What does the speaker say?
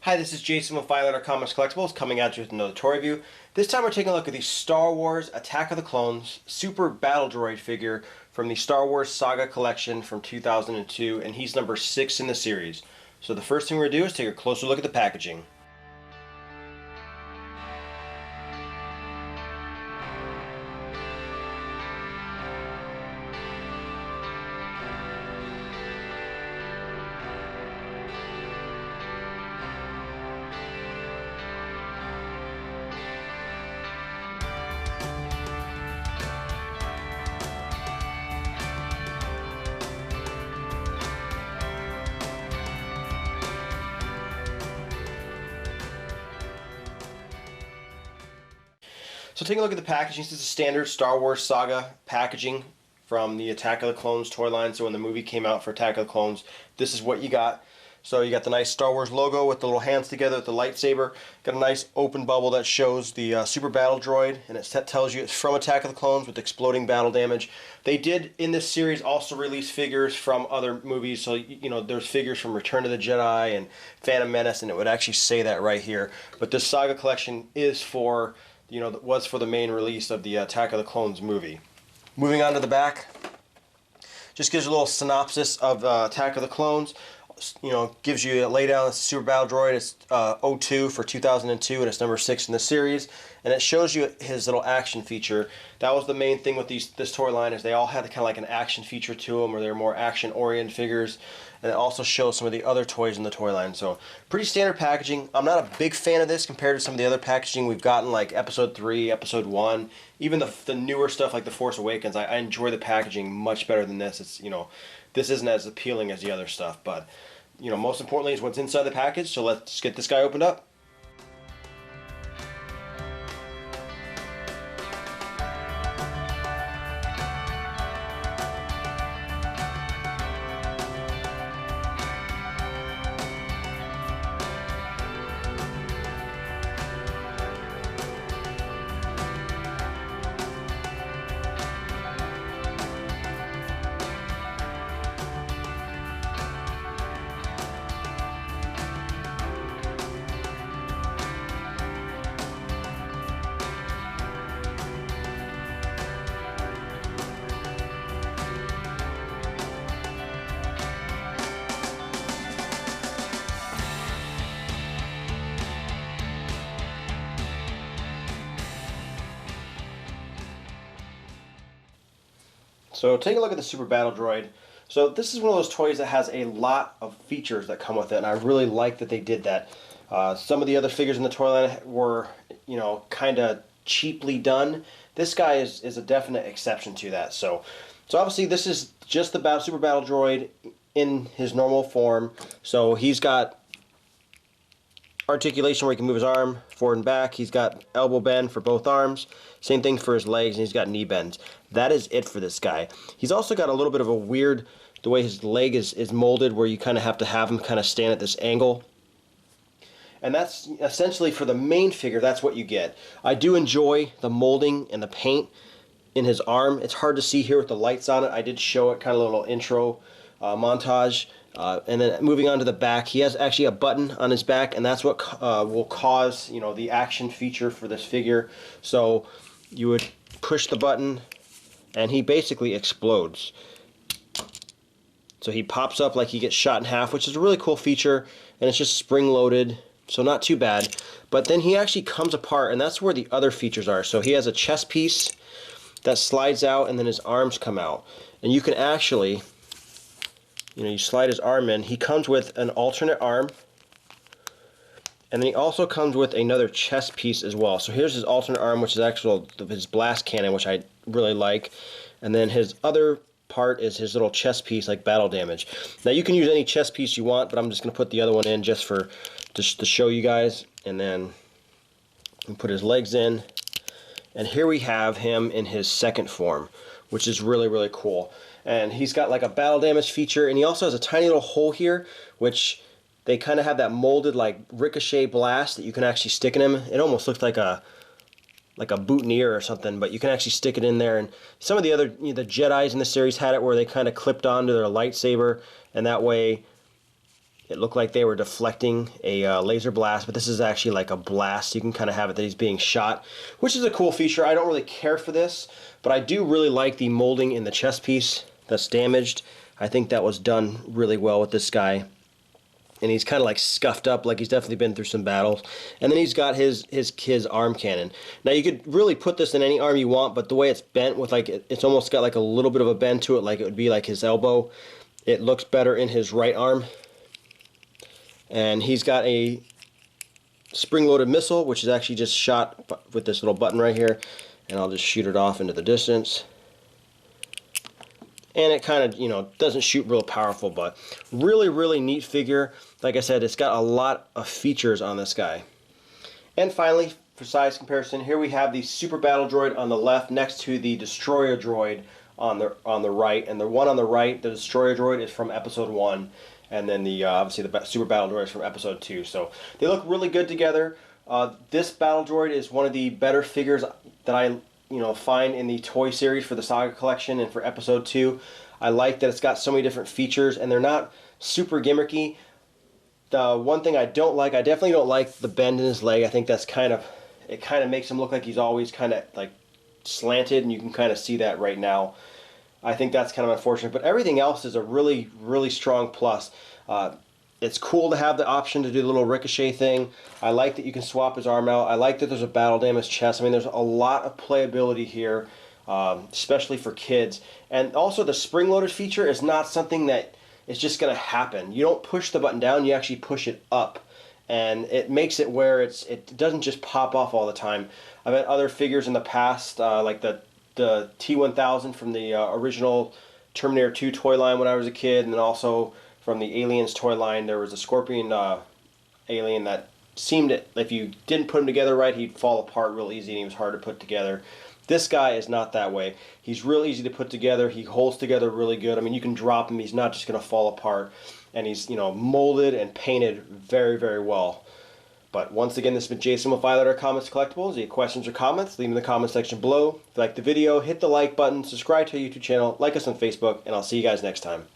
Hi, this is Jason with Violator Comics Collectibles coming at you with another toy review. This time we're taking a look at the Star Wars Attack of the Clones Super Battle Droid figure from the Star Wars Saga collection from 2002, and he's number 6 in the series. So the first thing we're going to do is take a closer look at the packaging. So taking a look at the packaging, this is a standard Star Wars Saga packaging from the Attack of the Clones toy line. So when the movie came out for Attack of the Clones, this is what you got. So you got the nice Star Wars logo with the little hands together with the lightsaber. Got a nice open bubble that shows the Super Battle Droid, and it tells you it's from Attack of the Clones with exploding battle damage. They did, in this series, also release figures from other movies. So, you know, there's figures from Return of the Jedi and Phantom Menace, and it would actually say that right here. But this Saga collection is for, you know, was for the main release of the Attack of the Clones movie. Moving on to the back, just gives you a little synopsis of Attack of the Clones. You know, gives you a laydown. It's Super Battle Droid. It's 02 for 2002, and it's number 6 in the series. And it shows you his little action feature. That was the main thing with this toy line, is they all had kind of like an action feature to them, or they're more action-oriented figures. And it also shows some of the other toys in the toy line. So pretty standard packaging. I'm not a big fan of this compared to some of the other packaging we've gotten, like Episode 3, Episode 1, even the newer stuff like The Force Awakens. I enjoy the packaging much better than this. It's, you know, this isn't as appealing as the other stuff, but you know, most importantly is what's inside the package. So let's get this guy opened up. So take a look at the Super Battle Droid. So this is one of those toys that has a lot of features that come with it, and I really like that they did that. Some of the other figures in the toy line were, you know, kind of cheaply done. This guy is a definite exception to that. So obviously this is just the Super Battle Droid in his normal form. So he's got articulation where he can move his arm forward and back. He's got elbow bend for both arms. Same thing for his legs, and he's got knee bends. That is it for this guy. He's also got a little bit of a weird, the way his leg is molded, where you kind of have to have him kind of stand at this angle. And that's essentially for the main figure, that's what you get. I do enjoy the molding and the paint in his arm. It's hard to see here with the lights on it. I did show it, kind of a little intro montage. And then moving on to the back, he has actually a button on his back, and that's what will cause, you know, the action feature for this figure. So you would push the button, and he basically explodes. So he pops up like he gets shot in half, which is a really cool feature, and it's just spring-loaded, so not too bad. But then he actually comes apart, and that's where the other features are. So he has a chest piece that slides out, and then his arms come out. And you can actually, you know, you slide his arm in. He comes with an alternate arm, and then he also comes with another chest piece as well. So here's his alternate arm, which is actually his blast cannon, which I really like. And then his other part is his little chest piece, like battle damage. Now you can use any chest piece you want, but I'm just going to put the other one in just to show you guys. And then put his legs in. And here we have him in his second form, which is really, really cool. And he's got like a battle damage feature, and he also has a tiny little hole here, which they kind of have that molded like ricochet blast that you can actually stick in him. It almost looks like a boutonniere or something, but you can actually stick it in there. And some of the other, you know, the Jedis in the series had it where they kind of clipped onto their lightsaber, and that way It looked like they were deflecting a laser blast, but this is actually like a blast. You can kind of have it that he's being shot, which is a cool feature. I don't really care for this, but I do really like the molding in the chest piece that's damaged. I think that was done really well with this guy. And he's kind of like scuffed up, like he's definitely been through some battles. And then he's got his arm cannon. Now you could really put this in any arm you want, but the way it's bent with like, it's almost got like a little bit of a bend to it, like it would be like his elbow. It looks better in his right arm. And he's got a spring-loaded missile, which is actually just shot with this little button right here. And I'll just shoot it off into the distance. And it kind of, you know, doesn't shoot real powerful, but really, really neat figure. Like I said, it's got a lot of features on this guy. And finally, for size comparison, here we have the Super Battle Droid on the left next to the Destroyer Droid on the right. And the one on the right, the Destroyer Droid, is from Episode 1. And then the obviously the Super Battle Droid is from Episode 2. So they look really good together. This Battle Droid is one of the better figures that I find in the toy series for the Saga collection and for Episode 2. I like that it's got so many different features and they're not super gimmicky. The one thing I don't like, I definitely don't like the bend in his leg. I think that's it kind of makes him look like he's always kind of like slanted, and you can kind of see that right now. I think that's kind of unfortunate, but everything else is a really, really strong plus. It's cool to have the option to do the little ricochet thing. I like that you can swap his arm out. I like that there's a battle damage chest. I mean, there's a lot of playability here, especially for kids. And also the spring-loaded feature is not something that is just going to happen. You don't push the button down, you actually push it up. And it makes it where it doesn't just pop off all the time. I've had other figures in the past, like the T-1000 from the original Terminator 2 toy line when I was a kid, and then also from the Aliens toy line, there was a Scorpion alien that seemed, if you didn't put him together right, he'd fall apart real easy and he was hard to put together. This guy is not that way. He's real easy to put together. He holds together really good. I mean, you can drop him. He's not just going to fall apart. And he's, molded and painted very, very well. But once again, this has been Jason with Violator Comics Collectibles. If you have questions or comments, leave them in the comment section below. If you like the video, hit the like button, subscribe to our YouTube channel, like us on Facebook, and I'll see you guys next time.